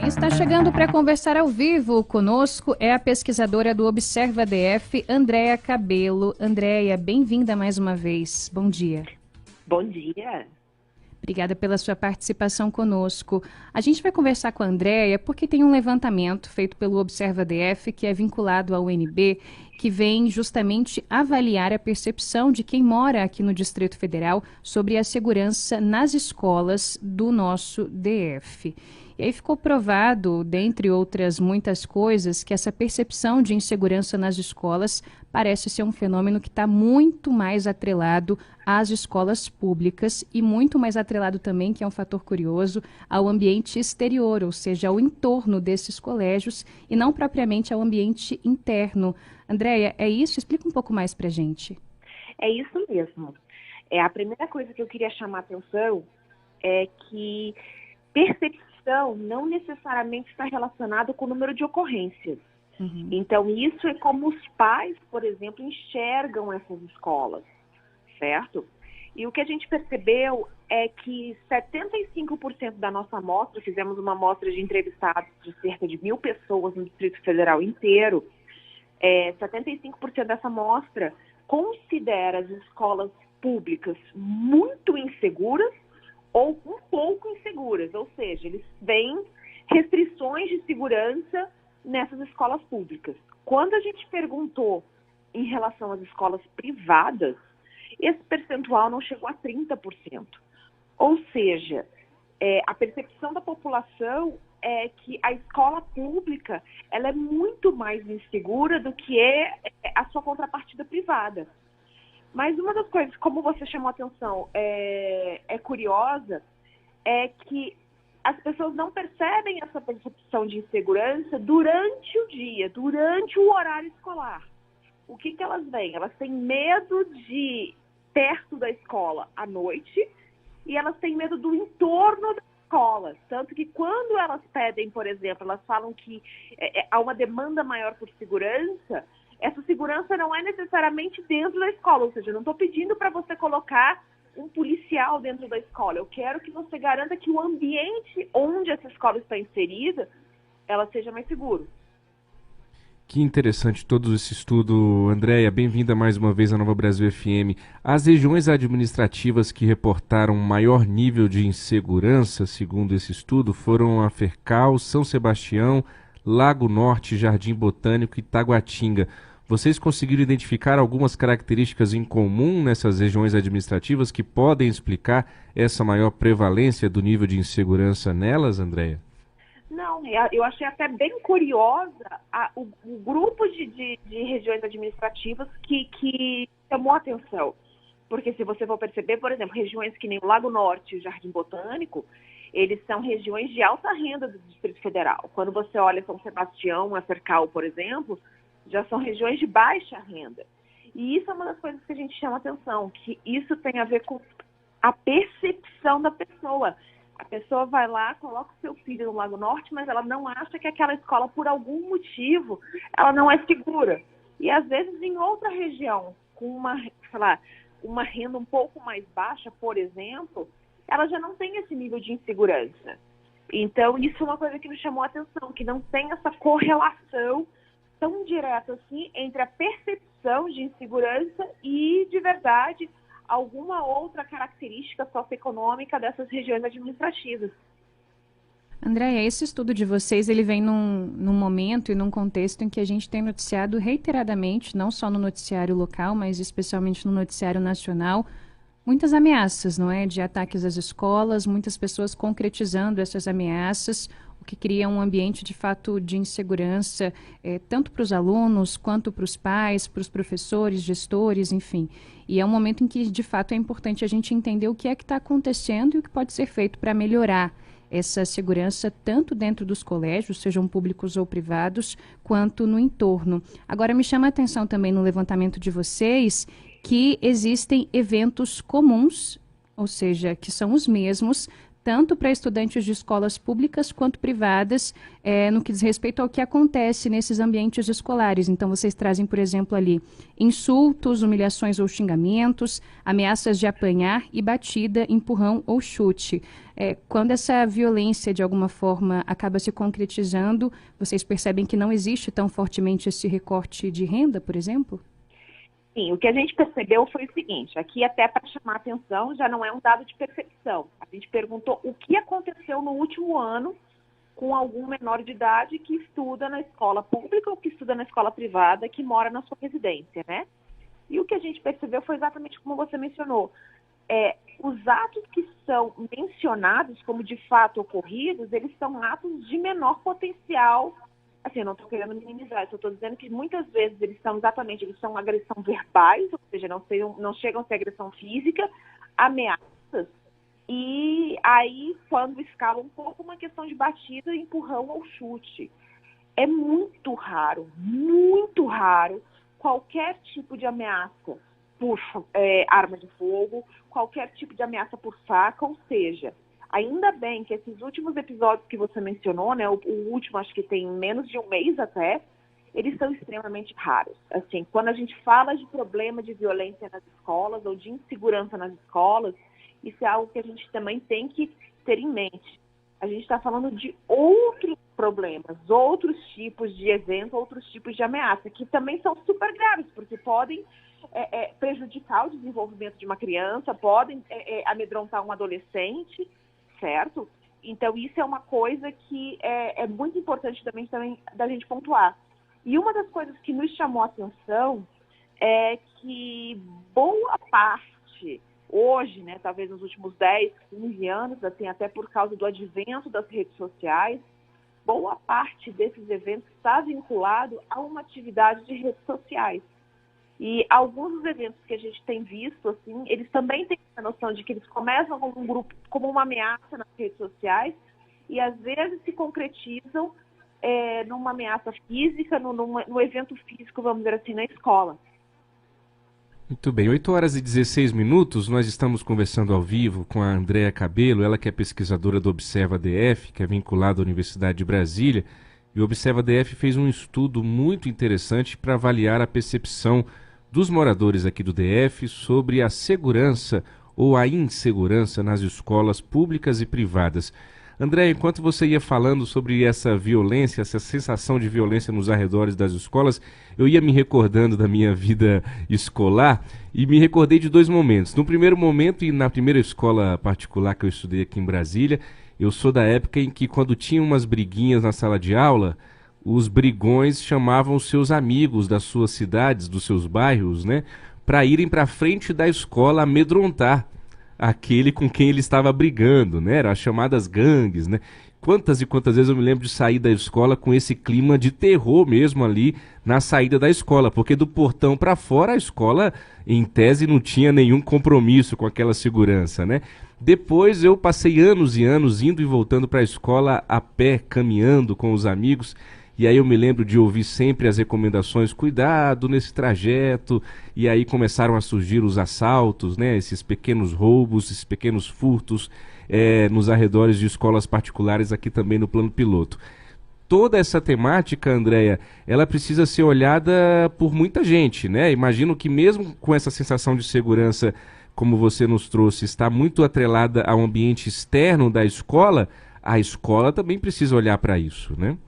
Quem está chegando para conversar ao vivo conosco é a pesquisadora do Observa DF, Andréia Cabelo. Andréia, bem-vinda mais uma vez. Bom dia. Bom dia. Obrigada pela sua participação conosco. A gente vai conversar com a Andréia porque tem um levantamento feito pelo Observa DF, que é vinculado ao UNB, que vem justamente avaliar a percepção de quem mora aqui no Distrito Federal sobre a segurança nas escolas do nosso DF. E aí ficou provado, dentre outras muitas coisas, que essa percepção de insegurança nas escolas parece ser um fenômeno que está muito mais atrelado às escolas públicas e muito mais atrelado também, que é um fator curioso, ao ambiente exterior, ou seja, ao entorno desses colégios e não propriamente ao ambiente interno. Andréia, é isso? Explica um pouco mais para a gente. É isso mesmo. A primeira coisa que eu queria chamar a atenção é que percepção não necessariamente está relacionado com o número de ocorrências. Então, isso é como os pais, por exemplo, enxergam essas escolas, certo? E o que a gente percebeu é que 75% da nossa amostra, fizemos uma amostra de entrevistados de cerca de 1.000 pessoas no Distrito Federal inteiro, 75% dessa amostra considera as escolas públicas muito inseguras ou um pouco inseguras, ou seja, eles veem restrições de segurança nessas escolas públicas. Quando a gente perguntou em relação às escolas privadas, esse percentual não chegou a 30%. Ou seja, a percepção da população é que a escola pública ela é muito mais insegura do que a sua contrapartida privada. Mas uma das coisas, como você chamou a atenção, é curiosa, é que as pessoas não percebem essa percepção de insegurança durante o dia, durante o horário escolar. O que elas veem? Elas têm medo de ir perto da escola à noite e elas têm medo do entorno da escola. Tanto que quando elas pedem, por exemplo, elas falam que há uma demanda maior por segurança, essa segurança não é necessariamente dentro da escola, ou seja, eu não estou pedindo para você colocar um policial dentro da escola. Eu quero que você garanta que o ambiente onde essa escola está inserida, ela seja mais seguro. Que interessante todo esse estudo, Andréia. Bem-vinda mais uma vez à Nova Brasil FM. As regiões administrativas que reportaram maior nível de insegurança, segundo esse estudo, foram a Fercal, São Sebastião, Lago Norte, Jardim Botânico e Taguatinga. Vocês conseguiram identificar algumas características em comum nessas regiões administrativas que podem explicar essa maior prevalência do nível de insegurança nelas, Andréia? Não, eu achei até bem curiosa o grupo de regiões administrativas que chamou a atenção. Porque se você for perceber, por exemplo, regiões que nem o Lago Norte e o Jardim Botânico, eles são regiões de alta renda do Distrito Federal. Quando você olha São Sebastião, a Cercal, por exemplo, já são regiões de baixa renda. E isso é uma das coisas que a gente chama atenção, que isso tem a ver com a percepção da pessoa. A pessoa vai lá, coloca o seu filho no Lago Norte, mas ela não acha que aquela escola, por algum motivo, ela não é segura. E às vezes em outra região, com uma renda um pouco mais baixa, por exemplo, ela já não tem esse nível de insegurança. Então, isso é uma coisa que nos chamou a atenção, que não tem essa correlação tão direta assim entre a percepção de insegurança e, de verdade, alguma outra característica socioeconômica dessas regiões administrativas. Andréia, esse estudo de vocês, ele vem num momento e num contexto em que a gente tem noticiado reiteradamente, não só no noticiário local, mas especialmente no noticiário nacional, muitas ameaças, não é? De ataques às escolas, muitas pessoas concretizando essas ameaças, o que cria um ambiente, de fato, de insegurança, tanto para os alunos, quanto para os pais, para os professores, gestores, enfim. E é um momento em que, de fato, é importante a gente entender o que é que está acontecendo e o que pode ser feito para melhorar essa segurança, tanto dentro dos colégios, sejam públicos ou privados, quanto no entorno. Agora, me chama a atenção também no levantamento de vocês que existem eventos comuns, ou seja, que são os mesmos, tanto para estudantes de escolas públicas quanto privadas, no que diz respeito ao que acontece nesses ambientes escolares. Então, vocês trazem, por exemplo, ali insultos, humilhações ou xingamentos, ameaças de apanhar e batida, empurrão ou chute. Quando essa violência, de alguma forma, acaba se concretizando, vocês percebem que não existe tão fortemente esse recorte de renda, por exemplo? Sim, o que a gente percebeu foi o seguinte, aqui até para chamar a atenção, já não é um dado de percepção. A gente perguntou o que aconteceu no último ano com algum menor de idade que estuda na escola pública ou que estuda na escola privada, que mora na sua residência, né? E o que a gente percebeu foi exatamente como você mencionou. Os atos que são mencionados como de fato ocorridos, eles são atos de menor potencial. Assim, eu não estou querendo minimizar, eu estou dizendo que muitas vezes eles são agressão verbais, ou seja, não chegam a ser agressão física, ameaças, e aí, quando escala um pouco, uma questão de batida, empurrão ou chute. É muito raro qualquer tipo de ameaça por arma de fogo, qualquer tipo de ameaça por faca, ou seja, ainda bem que esses últimos episódios que você mencionou, né, o último acho que tem menos de um mês até, eles são extremamente raros. Assim, quando a gente fala de problema de violência nas escolas ou de insegurança nas escolas, isso é algo que a gente também tem que ter em mente. A gente está falando de outros problemas, outros tipos de eventos, outros tipos de ameaça, que também são super graves, porque podem prejudicar o desenvolvimento de uma criança, podem amedrontar um adolescente, certo? Então, isso é uma coisa que é muito importante também da gente pontuar. E uma das coisas que nos chamou a atenção é que boa parte, hoje, né, talvez nos últimos 10, 15 anos, assim, até por causa do advento das redes sociais, boa parte desses eventos está vinculado a uma atividade de redes sociais. E alguns dos eventos que a gente tem visto, assim, eles também têm a noção de que eles começam como um grupo, como uma ameaça nas redes sociais e às vezes se concretizam numa ameaça física, no evento físico, vamos dizer assim, na escola. Muito bem, 8h16, nós estamos conversando ao vivo com a Andréa Cabelo, ela que é pesquisadora do Observa DF, que é vinculada à Universidade de Brasília, e o Observa DF fez um estudo muito interessante para avaliar a percepção dos moradores aqui do DF sobre a segurança ou a insegurança nas escolas públicas e privadas. André, enquanto você ia falando sobre essa violência, essa sensação de violência nos arredores das escolas, eu ia me recordando da minha vida escolar e me recordei de dois momentos. No primeiro momento, e na primeira escola particular que eu estudei aqui em Brasília, eu sou da época em que, quando tinha umas briguinhas na sala de aula, os brigões chamavam os seus amigos das suas cidades, dos seus bairros, né, para irem para frente da escola amedrontar aquele com quem ele estava brigando, né? Eram as chamadas gangues, né? Quantas e quantas vezes eu me lembro de sair da escola com esse clima de terror mesmo ali na saída da escola, porque do portão para fora a escola, em tese, não tinha nenhum compromisso com aquela segurança, né? Depois eu passei anos e anos indo e voltando para a escola a pé, caminhando com os amigos. E aí eu me lembro de ouvir sempre as recomendações, cuidado nesse trajeto, e aí começaram a surgir os assaltos, né, esses pequenos roubos, esses pequenos furtos nos arredores de escolas particulares aqui também no Plano Piloto. Toda essa temática, Andréa, ela precisa ser olhada por muita gente, né? Imagino que mesmo com essa sensação de segurança, como você nos trouxe, está muito atrelada ao ambiente externo da escola, a escola também precisa olhar para isso, né?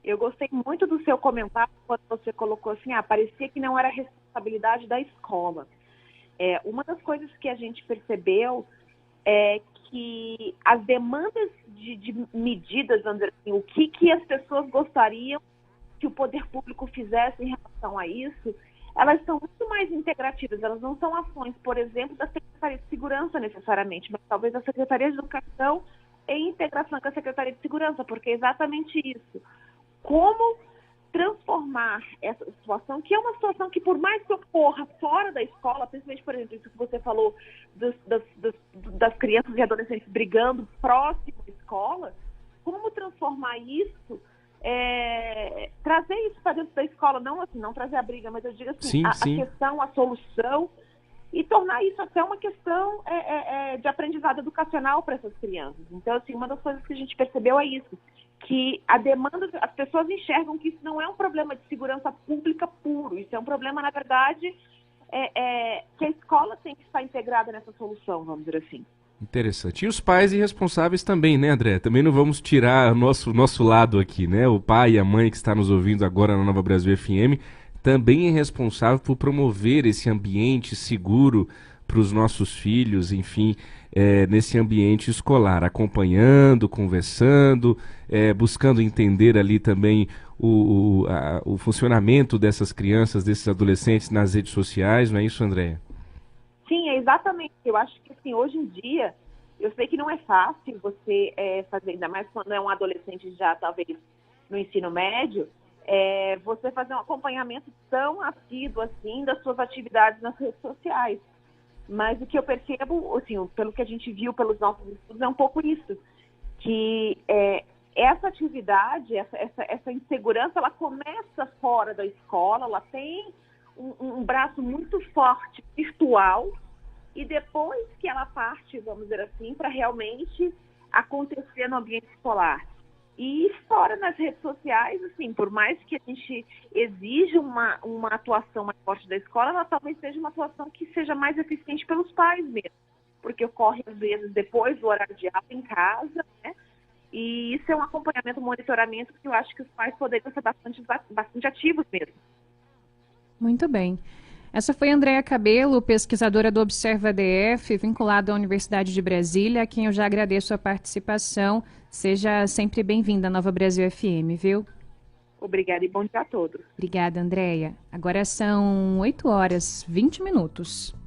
Eu gostei muito do seu comentário quando você colocou assim, parecia que não era responsabilidade da escola. Uma das coisas que a gente percebeu é que as demandas de medidas, vamos dizer assim, o que as pessoas gostariam que o poder público fizesse em relação a isso, elas são muito mais integrativas, elas não são ações, por exemplo, da Secretaria de Segurança necessariamente, mas talvez da Secretaria de Educação em integração com a Secretaria de Segurança, porque é exatamente isso. Como transformar essa situação, que é uma situação que, por mais que ocorra fora da escola, principalmente, por exemplo, isso que você falou das crianças e adolescentes brigando próximo à escola, como transformar isso, trazer isso para dentro da escola, não assim, não trazer a briga, mas eu digo assim, sim. A questão, a solução e tornar isso até uma questão de aprendizado educacional para essas crianças. Então, assim, uma das coisas que a gente percebeu é isso, que a demanda, as pessoas enxergam que isso não é um problema de segurança pública puro, isso é um problema, na verdade, que a escola tem que estar integrada nessa solução, vamos dizer assim. Interessante. E os pais irresponsáveis também, né, André? Também não vamos tirar o nosso lado aqui, né? O pai e a mãe que está nos ouvindo agora na Nova Brasil FM também é responsável por promover esse ambiente seguro para os nossos filhos, enfim, nesse ambiente escolar, acompanhando, conversando, buscando entender ali também o funcionamento dessas crianças, desses adolescentes nas redes sociais, não é isso, Andréia? Sim, exatamente. Eu acho que, assim, hoje em dia, eu sei que não é fácil você fazer, ainda mais quando é um adolescente já, talvez, no ensino médio, você fazer um acompanhamento tão assíduo, assim, das suas atividades nas redes sociais. Mas o que eu percebo, assim, pelo que a gente viu pelos nossos estudos, é um pouco isso, que essa atividade, essa insegurança, ela começa fora da escola, ela tem um braço muito forte virtual, e depois que ela parte, vamos dizer assim, para realmente acontecer no ambiente escolar. E fora nas redes sociais, assim, por mais que a gente exija uma atuação mais forte da escola, ela talvez seja uma atuação que seja mais eficiente pelos pais mesmo, porque ocorre às vezes depois do horário de aula em casa, né? E isso é um acompanhamento, um monitoramento que eu acho que os pais poderiam ser bastante ativos mesmo. Muito bem. Essa foi a Andréia Cabello, pesquisadora do Observa DF, vinculada à Universidade de Brasília, a quem eu já agradeço a participação. Seja sempre bem-vinda à Nova Brasil FM, viu? Obrigada e bom dia a todos. Obrigada, Andréia. Agora são 8h20.